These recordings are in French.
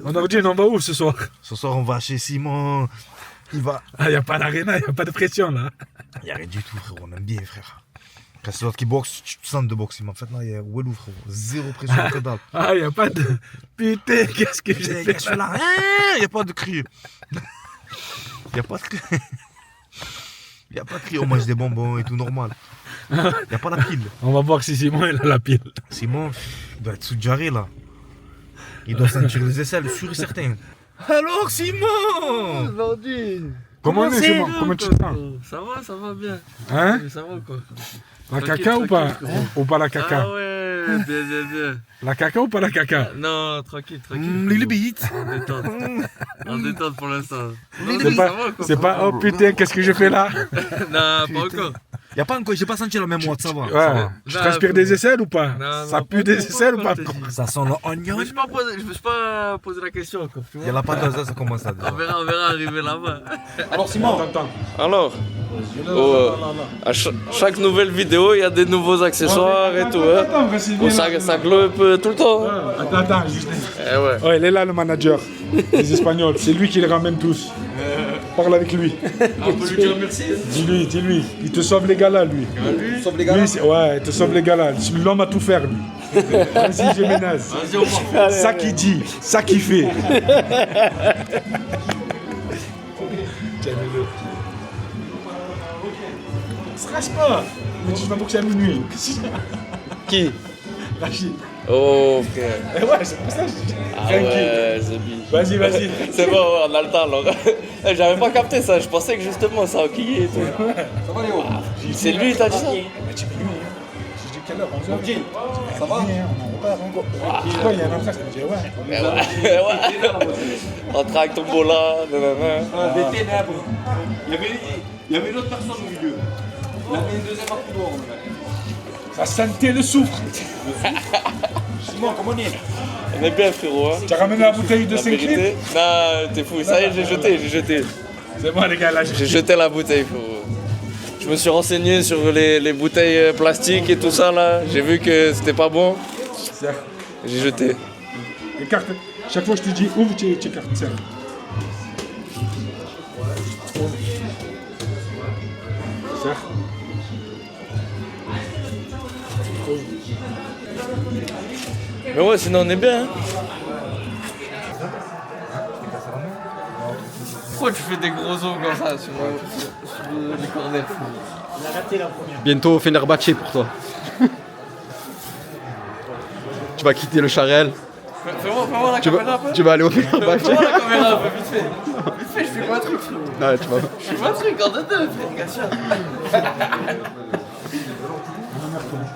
On va où ce soir? Ce soir, on va chez Simon. Il va. Ah, il n'y a pas d'arena, il n'y a pas de pression là. Il n'y a rien du tout, frérot. On aime bien, frère. Quand c'est l'autre qui boxe, tu te sens de boxe. Mais en fait, là, il y a Walou, frérot. Zéro pression, que dalle. Ah, il n'y a pas de. Putain, qu'est-ce que j'ai fait là? Il n'y a pas de cri. Il n'y a pas de cri. Il n'y a pas de cri. On mange des bonbons et tout normal. Il n'y a pas la pile. On va voir si Simon il a la pile. Simon, il doit être sous jarret là. Il doit sentir les aisselles, sûr et certain. Alors Simon! Comment on est Simon? Comment tu te sens? Ça va bien. Hein? Ça va quoi? La caca ou pas? Ou pas la caca? Ah ouais, bien. La caca ou pas la caca? Non, tranquille. Les bites. En détente pour l'instant. C'est pas oh putain, qu'est-ce que je fais là? Non, pas encore. Y'a pas encore, j'ai pas senti la même ouate, ça va. Ouais. Je transpire des aisselles ou pas? Non, Ça pue des aisselles ou pas? Ça sent l'oignon. Je me suis pas posé la question encore, tu vois. Y'a la pâte ça commence à déjà. On verra arriver là-bas. Alors Simon, Alors, à chaque nouvelle vidéo, il y a des nouveaux accessoires et tout. Ça globe tout le temps. Attends, juste. Ouais. Oh, il est là le manager des Espagnols. C'est lui qui les ramène tous. Parle avec lui. On peut lui dire merci. Dis-lui. Il te sauve les galas, lui. tu sauves les gars. Ouais, il te sauve les galas. L'homme a tout faire, lui. Vas-y, Jiménez. Vas-y, on va. Ça qui dit, ça qui fait. Stresse pas. Mais tu vas boxer à minuit. Qui? Rachid. Oh frère. Eh ouais, c'est pour ça que je dis. Ah ouais, c'est bien. Vas-y. C'est bon, on a le temps alors. J'avais pas capté ça, je pensais que justement ça enquillait et tout. Ça va Léo? C'est lui, t'as dit ça? Mais tu veux lui. Je dis quelle heure? 11h. Ça va? On en repart encore. Pourquoi il y a un enfant? Je dis ouais. Ouais. On traque ton bola, nanana. Des ténèbres. Il y avait une autre personne au milieu. Il y avait une deuxième partie dehors. Ça sentait le soufre. Simon, comment on est? On est bien frérot. Hein. Tu as ramené la bouteille de La 5 litres? vérité. Non, t'es fou, ça y est, j'ai jeté. C'est bon les gars, là J'ai jeté la bouteille frérot. Je me suis renseigné sur les bouteilles plastiques et tout ça là. J'ai vu que c'était pas bon. J'ai jeté. Écarte. Chaque fois que je te dis ouvre, tu écartes. Serre. Serre. Mais ouais, sinon on est bien. Hein. Pourquoi tu fais des gros os comme ça sur les cornets? Bientôt Fenerbahçe pour toi. Tu vas quitter le Charel. Fais-moi la caméra un peu. Tu vas aller au Fenerbahçe. Fais-moi la caméra un peu, vite fait. Vite fait, je fais pas un truc frérot. Non, tu vas. Je fais pas un truc en deux, frère, bien sûr.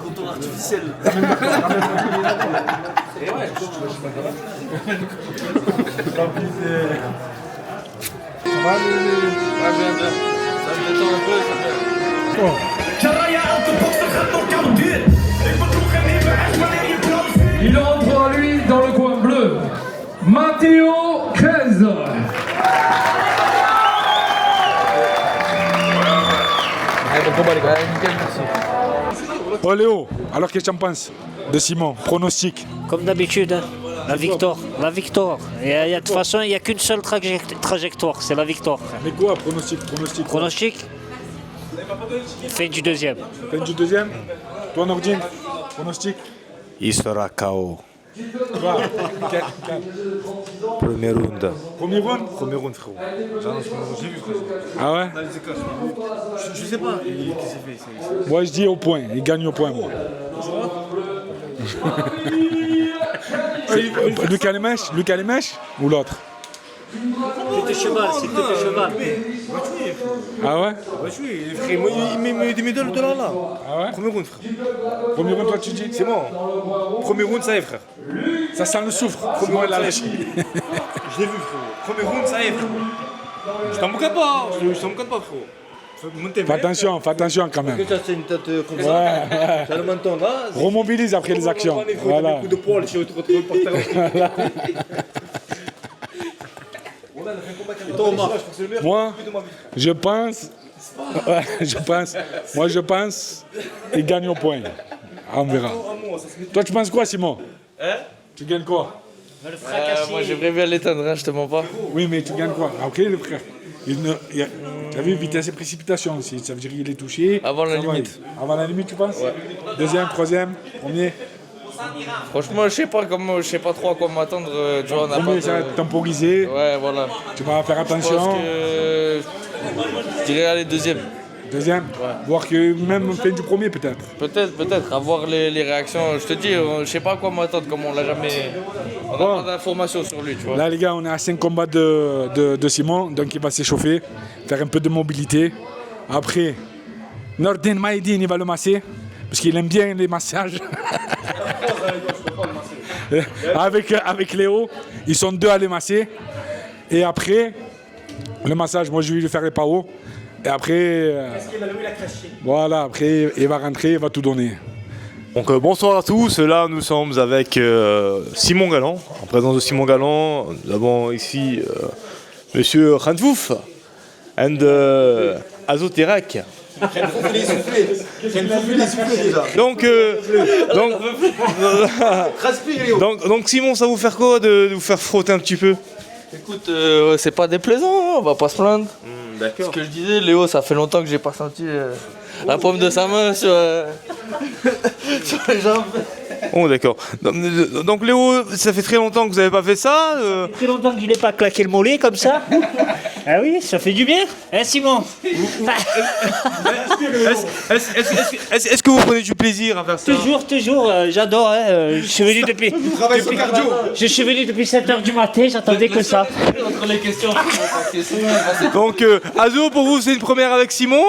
Contour artificiel. Et ouais, bien. Ça se détend un peu, ça fait. Il entre en lui dans le coin bleu. Matteo Krez. Oh Léo, alors qu'est-ce que tu en penses de Simon? Pronostic. Comme d'habitude, hein. La victoire. De toute façon, il n'y a qu'une seule trajectoire, c'est la victoire. Mais quoi, pronostic? Pronostic, fin du deuxième. Fin du deuxième? Toi Nordine, pronostic? Il sera KO. Toi, Premier round. premier round? Premier round, frérot. J'ai vu, frérot. Ah ouais? Je sais pas, qu'est-ce qu'il fait? Moi je dis au point, il gagne au point moi. Luc Alemèche ou l'autre? C'était cheval. Ah ouais? Ouais, je suis, frère, moi, il met des médailles de là. Ah ouais? Premier round, frère. Premier round toi tu dis? C'est bon. Premier round, ça y est, frère. Ça sent le soufre. Premier round, la ça y est. lâche. Je l'ai vu, frérot. Premier round, ça y est, frérot. Je t'en moque pas, frérot. Fais attention quand même. Ça, c'est une tête comme Ouais, ça. ouais. T'as le menton là. Remobilise après les actions. Voilà. Un coup de poil, si on te retrouve par terre. Et toi, Omar, Moi, je pense, il gagne au point. Ah, on verra. Toi, tu penses quoi, Simon? Tu gagnes quoi? Moi j'aimerais bien l'éteindre, hein, je te mens pas. Oui, mais tu gagnes quoi? Ah, ok, le frère. Tu as vu, vitesse et précipitation aussi. Ça veut dire qu'il est touché. Avant la ça va, limite. Avant la limite, tu penses? Deuxième, troisième, premier. Franchement, je sais pas trop à quoi m'attendre. Tu vois, on n'a pas Premier, de... ça va être temporisé. Ouais, voilà. Tu vas faire Je pense attention. que... Je dirais aller deuxième. Deuxième. Voir que même fin du premier, peut-être. Peut-être, à voir les réactions. Je te dis, je sais pas à quoi m'attendre, comme on l'a jamais... On n'a pas d'informations sur lui, tu vois. Là, les gars, on est à 5 combats de Simon. Donc, il va s'échauffer, faire un peu de mobilité. Après, Nordin Maïdine, il va le masser. Parce qu'il aime bien les massages. avec Léo, ils sont 2 à les masser. Et après, le massage, moi je vais lui faire les pao. Et après, voilà, après il va rentrer, il va tout donner. Donc bonsoir à tous, là nous sommes avec Simon Galland. En présence de Simon Galland, nous avons ici Monsieur Khanfouf and Azoterak. Donc Simon, ça va vous faire quoi de vous faire frotter un petit peu? Écoute, c'est pas déplaisant, hein, on va pas se plaindre. D'accord. Ce que je disais, Léo, ça fait longtemps que j'ai pas senti la paume de sa main sur, sur les jambes. Oh d'accord. Donc Léo, ça fait très longtemps que vous n'avez pas fait ça Ça fait longtemps qu'il n'ait pas claqué le mollet comme ça. Ah oui, ça fait du bien, hein Simon? Est-ce que vous prenez du plaisir à faire ça? Toujours, j'adore. Hein, je suis venu depuis. Je suis venu depuis 7h du matin, j'attendais que ça. Entre les questions, Donc Azo, pour vous c'est une première avec Simon,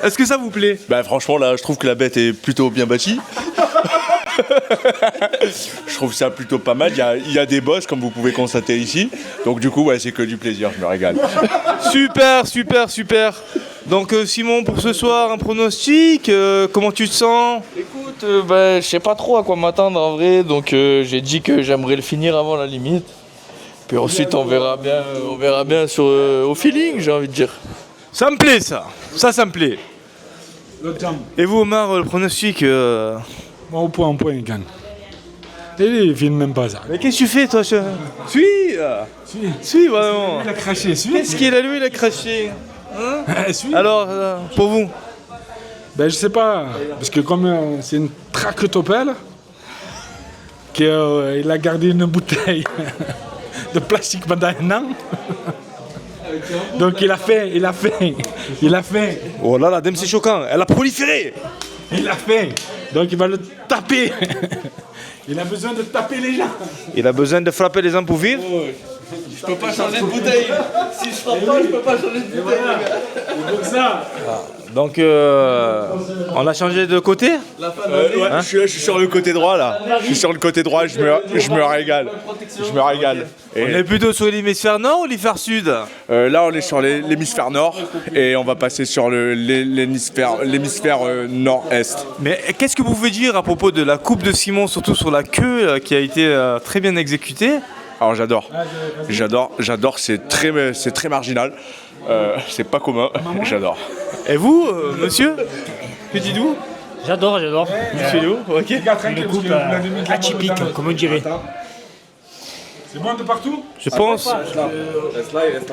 est-ce que ça vous plaît? Bah franchement là je trouve que la bête est plutôt bien bâtie. Je trouve ça plutôt pas mal, il y a des boss comme vous pouvez constater ici. Donc du coup ouais, c'est que du plaisir, je me régale. Super. Donc Simon, pour ce soir, un pronostic, comment tu te sens? Écoute, je sais pas trop à quoi m'attendre en vrai, donc j'ai dit que j'aimerais le finir avant la limite. Puis ensuite on verra bien sur, au feeling, j'ai envie de dire. Ça me plaît ça me plaît. L'autre jambe. Et vous Omar, le pronostic Bon, au point, il gagne. Et il filme même pas ça. Mais qu'est-ce que tu fais toi? Suis vraiment. Il a craché, suis. Qu'est-ce qu'il a lui, il a craché? Suis. Alors, pour vous? Ben je sais pas, parce que comme c'est une tractopelle, qu'il a gardé une bouteille de plastique pendant un an. Donc il a fait. Oh là là, Dame c'est choquant, elle a proliféré. Donc il va le taper. Il a besoin de taper les gens. Il a besoin de frapper les gens pour vivre. Je peux pas changer de bouteille. Si je frappe pas, je peux pas changer de bouteille. Donc ça. Donc on a changé de côté? Ouais, je suis sur le côté droit là. Je suis sur le côté droit, je me régale. Et On est plutôt sur l'hémisphère nord ou l'hémisphère sud? là on est sur l'hémisphère nord et on va passer sur l'hémisphère nord-est. Mais qu'est-ce que vous pouvez dire à propos de la coupe de Simon, surtout sur la queue qui a été très bien exécutée? Alors j'adore, c'est très marginal. C'est pas commun, j'adore. Et vous, monsieur? Que dites-vous? J'adore. Monsieur Léo, ok. Une coupe atypique, comme on dirait. C'est bon de partout? Je pense.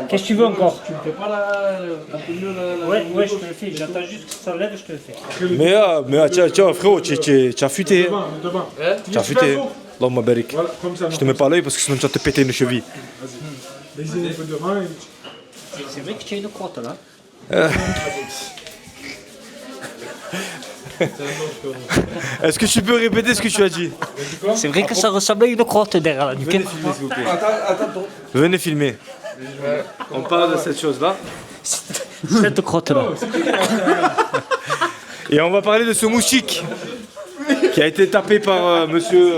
Qu'est-ce que tu veux encore? Tu me fais pas un peu mieux la... Ouais, je te le fais. J'attends juste que ça lève, je te le fais. Mais tiens, frérot, tu as fuité. Devant. Tu as fuité. Allahumma barik. Voilà, comme ça. Je te mets pas l'œil parce que sinon tu vas te péter une cheville. Les yeux un peu devant. C'est vrai que tu as une crotte là. Est-ce que tu peux répéter ce que tu as dit? C'est vrai que ça ressemble à une crotte derrière la nuque. Venez filmer. On parle de cette chose-là. Cette crotte là. Et on va parler de ce moustique qui a été tapé par monsieur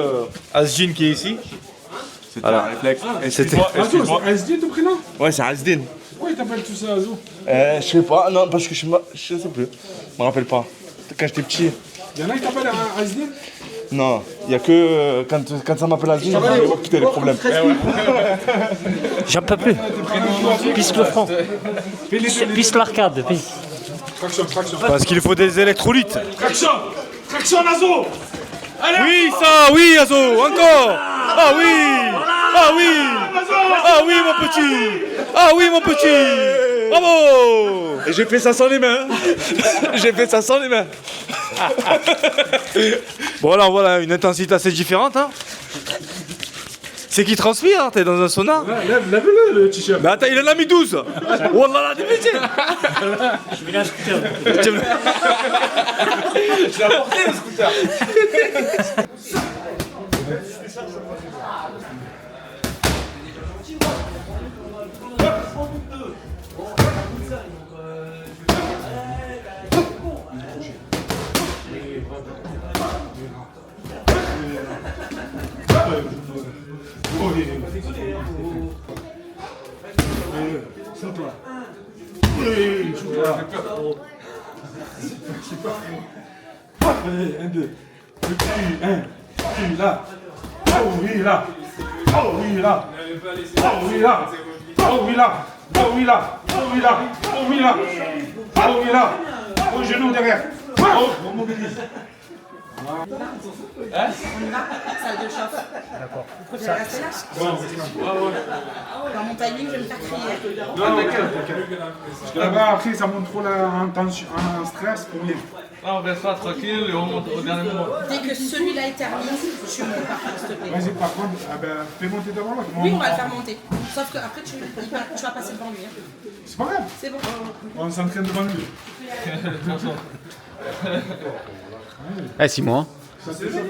Asjin qui est ici. C'était un réflexe. Excuse-moi. C'est Asdin ton prénom? Ouais, c'est Asdin. Pourquoi il t'appelle tout ça, Azo? Je sais pas, non, parce que je sais plus. Je me rappelle pas. Quand j'étais petit. Il y en a qui t'appellent Asdin? Non, il y a que quand ça m'appelle Asdin, je vais quitter les problèmes. J'en peux plus. Pisse le front. Pisse l'arcade. Traction. Parce qu'il faut des électrolytes. Traction, Azo! Allez! Oui, ça, oui, Azo, encore. Ah oui! Ah oui! Ah oui, mon petit! Ah oui, mon petit! Bravo! Et j'ai fait ça sans les mains. J'ai fait ça sans les mains. Bon, alors voilà, une intensité assez différente. Hein. C'est qui transpire, hein, t'es dans un sauna. Ouais, lève-le le t-shirt. Mais attends, il en a mis 12. Wallah, la débité. Je vais l'inscrire. Je l'ai apporté le scooter. Sous-toi. Oui, sous-toi. Allez, 1, 2. Un. Oui, là. Oh oui, là. Oh oui, là. Oh oui, là. Oh oui, là. Oh oui, là. Oh oui, là. Oh oui, là. Oh oui, là. Au genou derrière. Oh, on mobilise. Salle de chauffe. D'accord. Vous préférez rester là? Dans mon timing, je vais me faire crier. Non, t'inquiète. Parce que là-bas, après, ça monte trop en tension, en stress pour rien. Là, on restera tranquille et on monte au dernier moment. Dès que celui-là est terminé, tu montes par contre, s'il te plaît. Vas-y, par contre, fais monter devant l'autre. Oui, on va le faire monter. Sauf qu'après, tu vas passer devant lui. Hein. C'est pas grave. C'est bon. On s'entraîne devant lui. Eh, Simon. Ça, c'est ça.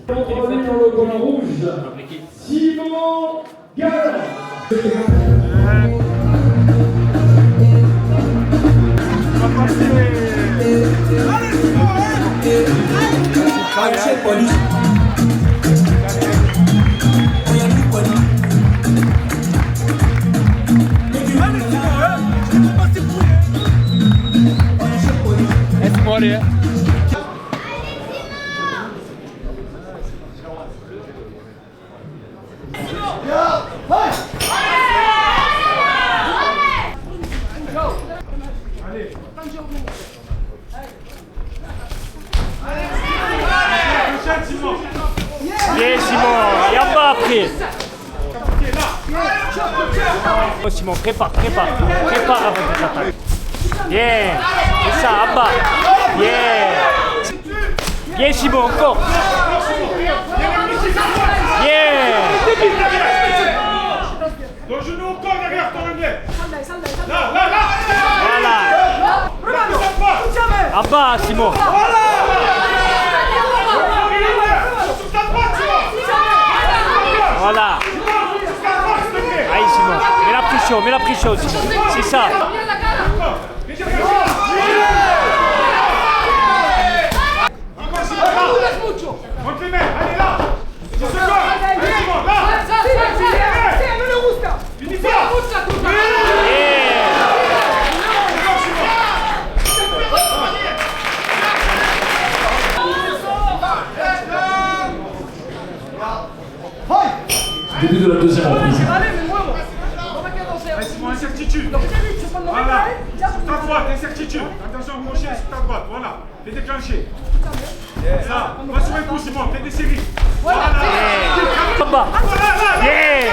Contre lui dans le coin rouge, Simon Galland. Bien Simon, et en bas après. Oh Simon, prépare avant de t'attaquer. Bien, c'est ça, en bas. Bien. Bien Simon, encore. Bien. Ton genou encore derrière ton anglais. Là. Voilà. En bas Simon. Voilà. Allez Simon, mets la pression Simon. C'est ça. Monte les mains, allez là. 10 secondes. Allez Simon, là. Finis pas. Début de la deuxième reprise. Allez Simon, incertitude. Voilà. Sur ta droite, incertitude. Attention, crochet sur ta droite. Voilà. Fais déclencher. Ça. Va sur un coup Simon, fais des séries. Voilà. En bas. Bien.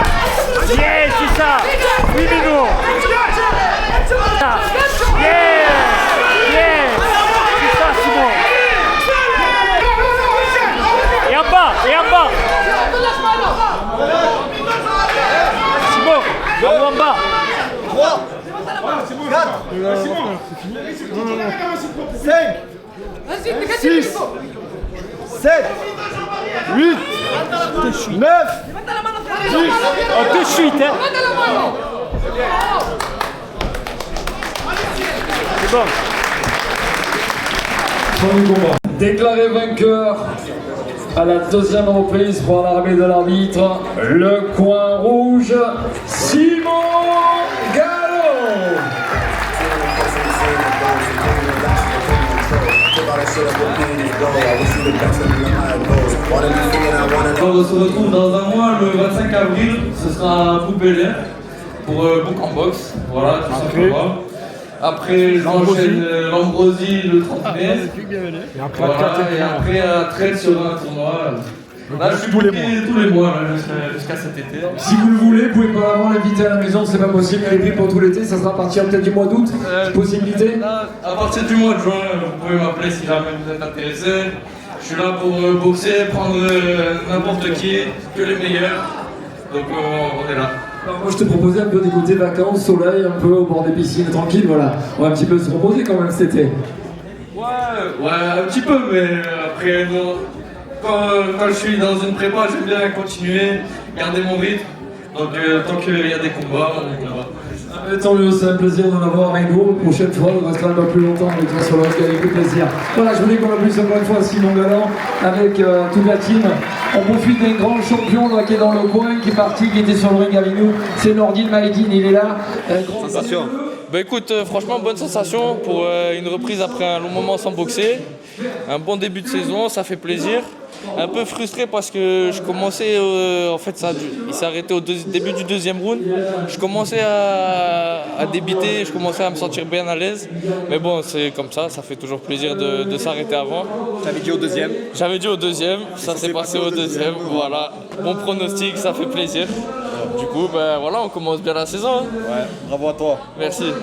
Bien, c'est ça. Oui, Mino. Bien. Bien. C'est ça, Simon. Et en bas. Simon, en bas. 3, 4, 5, 6, 7, 8, 9, 10. Oh, de suite, hein. C'est bon. Déclaré vainqueur à la deuxième reprise pour l'armée de l'arbitre, le coin rouge, Simon Galland. On se retrouve dans un mois, le 25 avril, ce sera à Montpellier. pour Book en boxe. Voilà, tout simplement. Après, j'enchaîne Lambrosi le 30 mai. Et après, Voilà, et après, à traite sur un tournoi. Là, je suis tous les mois là, jusqu'à cet été. Si vous le voulez, vous pouvez pas vraiment l'inviter à la maison, c'est pas possible. Elle est prise pour tout l'été, ça sera à partir peut-être du mois d'août. Possibilité Là, à partir du mois de juin, vous pouvez m'appeler si jamais vous êtes intéressé. Je suis là pour boxer, prendre n'importe qui, que les meilleurs. Donc on est là. Alors moi je te proposais un peu d'écouter vacances, soleil, un peu au bord des piscines, tranquille, voilà. On va un petit peu se reposer quand même cet été. Ouais, un petit peu, mais après, non. Quand je suis dans une prépa, j'aime bien continuer, garder mon rythme. Donc tant qu'il y a des combats, on combat. Tant mieux, c'est un plaisir d'en avoir avec vous. La prochaine fois, on restera un peu plus longtemps avec toi sur le ring avec beaucoup de plaisir. Voilà, je voulais qu'on appuie encore une fois Simon Galland avec toute la team. On profite d'un grand champion là, qui est dans le coin, qui est parti, qui était sur le ring avec nous. C'est Nordine Maïdine, il est là. Sensation. Bah écoute, franchement, bonne sensation pour une reprise après un long moment sans boxer. Un bon début de saison, ça fait plaisir. Un peu frustré parce que je commençais, en fait il s'est arrêté au début du deuxième round. Je commençais à débiter, je commençais à me sentir bien à l'aise. Mais bon, c'est comme ça fait toujours plaisir de s'arrêter avant. T'avais dit au deuxième? J'avais dit au deuxième, ça s'est passé au deuxième, voilà. Bon pronostic, ça fait plaisir. Du coup, ben voilà, on commence bien la saison. Hein. Ouais, bravo à toi. Merci.